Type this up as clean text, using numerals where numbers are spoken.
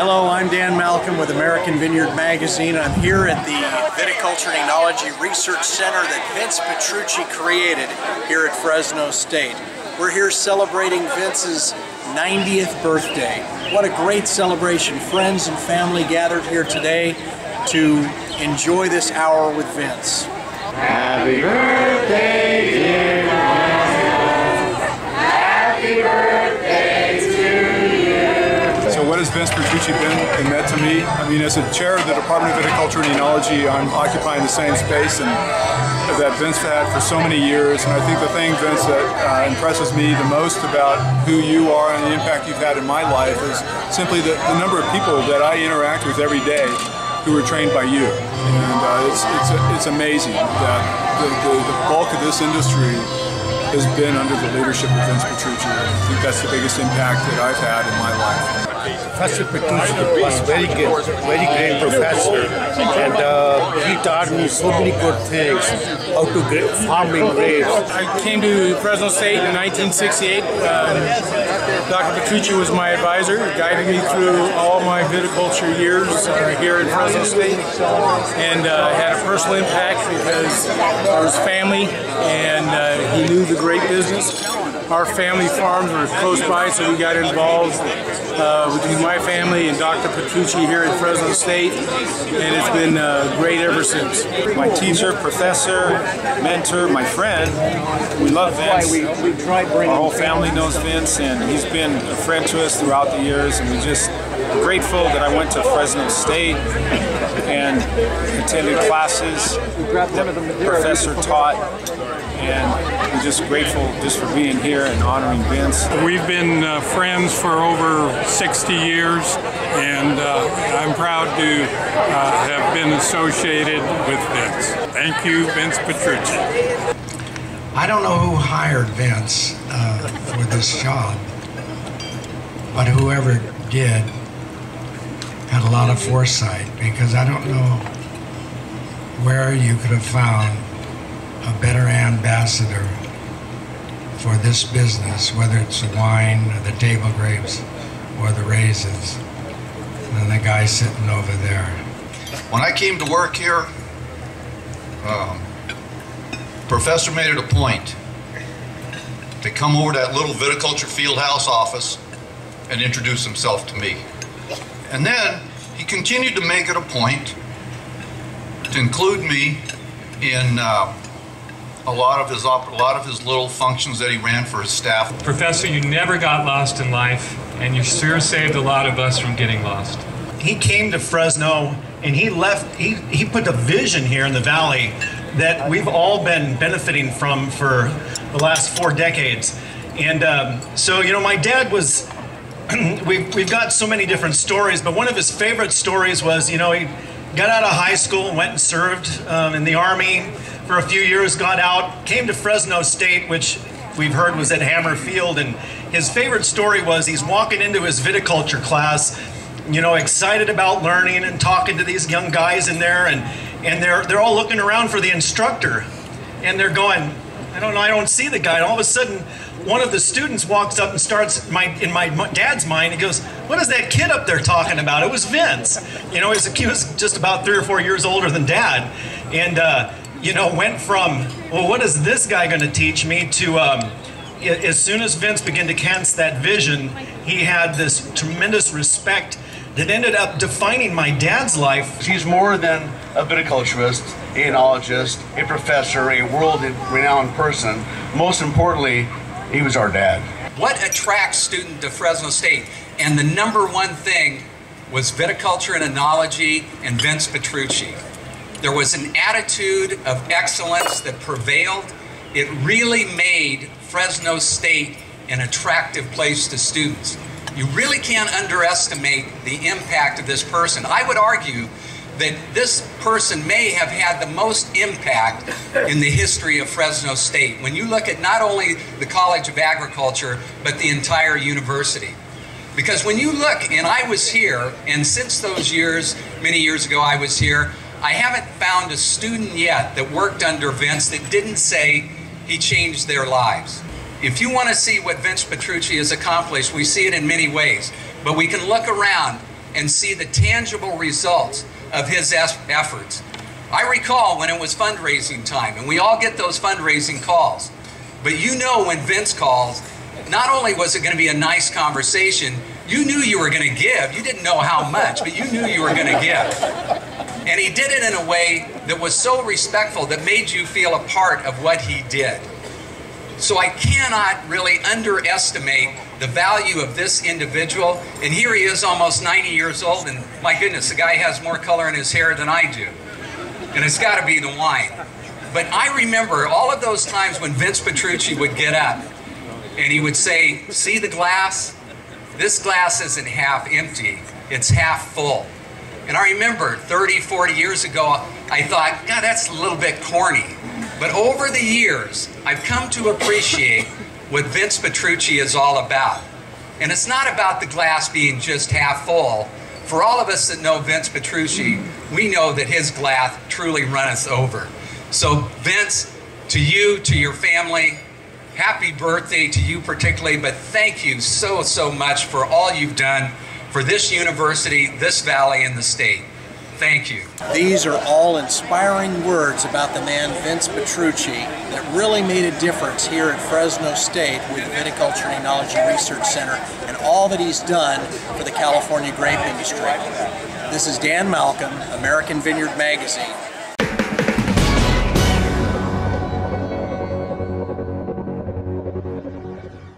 Hello, I'm Dan Malcolm with American Vineyard Magazine. I'm here at the Viticulture Enology Research Center that Vince Petrucci created here at Fresno State. We're here celebrating Vince's 90th birthday. What a great celebration. Friends and family gathered here today to enjoy this hour with Vince. Happy birthday, dear Vince. Happy birthday to you. So what has Vince Petrucci been and meant to me? I mean, as a chair of the Department of Viticulture and Enology, I'm occupying the same space and that Vince had for so many years. And I think the thing, Vince, that impresses me the most about who you are and the impact you've had in my life is simply the number of people that I interact with every day who are trained by you. And it's amazing that the bulk of this industry has been under the leadership of Vince Petrucci. I think that's the biggest impact that I've had in my life. Professor Petrucci was very good, very great professor, and he taught me so many good things, how to farming grapes. I came to Fresno State in 1968. Dr. Petrucci was my advisor, guided me through all my viticulture years here at Fresno State, and had a personal impact because of his family, and he knew the great business. Our family farms were close by, so we got involved between my family and Dr. Petrucci here at Fresno State, and it's been great ever since. My teacher, professor, mentor, my friend, we love Vince. Our whole family knows Vince, and he's been a friend to us throughout the years, and we're just grateful that I went to Fresno State and attended classes that the professor taught. And we're just grateful just for being here and honoring Vince. We've been friends for over 60 years, and I'm proud to have been associated with Vince. Thank you, Vince Petrucci. I don't know who hired Vince for this job, but whoever did had a lot of foresight, because I don't know where you could have found a better ambassador for this business, whether it's the wine or the table grapes or the raisins, than the guy sitting over there. When I came to work here, Professor made it a point to come over to that little viticulture field house office and introduce himself to me. And then he continued to make it a point to include me in a lot of his little functions that he ran for his staff. Professor, you never got lost in life, and you sure saved a lot of us from getting lost. He came to Fresno and he put a vision here in the valley that we've all been benefiting from for the last 4 decades. And so, you know, my dad was, we've got so many different stories, but one of his favorite stories was, you know, he got out of high school, went and served in the Army for a few years, got out, came to Fresno State, which we've heard was at Hammer Field, and his favorite story was he's walking into his viticulture class, you know, excited about learning and talking to these young guys in there, and they're all looking around for the instructor, and they're going, I don't see the guy. And all of a sudden, one of the students walks up and starts, in my dad's mind, he goes, what is that kid up there talking about? It was Vince. You know, he was just about 3 or 4 years older than Dad. And, you know, went from, well, what is this guy going to teach me, to as soon as Vince began to cast that vision, he had this tremendous respect that ended up defining my dad's life. He's more than a viticulturist, an enologist, a professor, a world-renowned person. Most importantly, he was our dad. What attracts students to Fresno State? And the number one thing was viticulture and enology and Vince Petrucci. There was an attitude of excellence that prevailed. It really made Fresno State an attractive place to students. You really can't underestimate the impact of this person. I would argue that this person may have had the most impact in the history of Fresno State when you look at not only the College of Agriculture, but the entire university. Because when you look, and I was here, and since those years, many years ago I was here, I haven't found a student yet that worked under Vince that didn't say he changed their lives. If you want to see what Vince Petrucci has accomplished, we see it in many ways. But we can look around and see the tangible results of his efforts. I recall when it was fundraising time, and we all get those fundraising calls. But you know when Vince calls, not only was it going to be a nice conversation, you knew you were going to give. You didn't know how much, but you knew you were going to give. And he did it in a way that was so respectful that made you feel a part of what he did. So I cannot really underestimate the value of this individual. And here he is, almost 90 years old, and my goodness, the guy has more color in his hair than I do. And it's got to be the wine. But I remember all of those times when Vince Petrucci would get up and he would say, see the glass? This glass isn't half empty, it's half full. And I remember 30, 40 years ago, I thought, God, that's a little bit corny. But over the years, I've come to appreciate what Vince Petrucci is all about. And it's not about the glass being just half full. For all of us that know Vince Petrucci, we know that his glass truly runneth over. So Vince, to you, to your family, happy birthday to you particularly, but thank you so, so much for all you've done for this university, this valley, and the state. Thank you. These are all inspiring words about the man Vince Petrucci that really made a difference here at Fresno State with the Viticulture Enology Research Center and all that he's done for the California grape industry. This is Dan Malcolm, American Vineyard Magazine.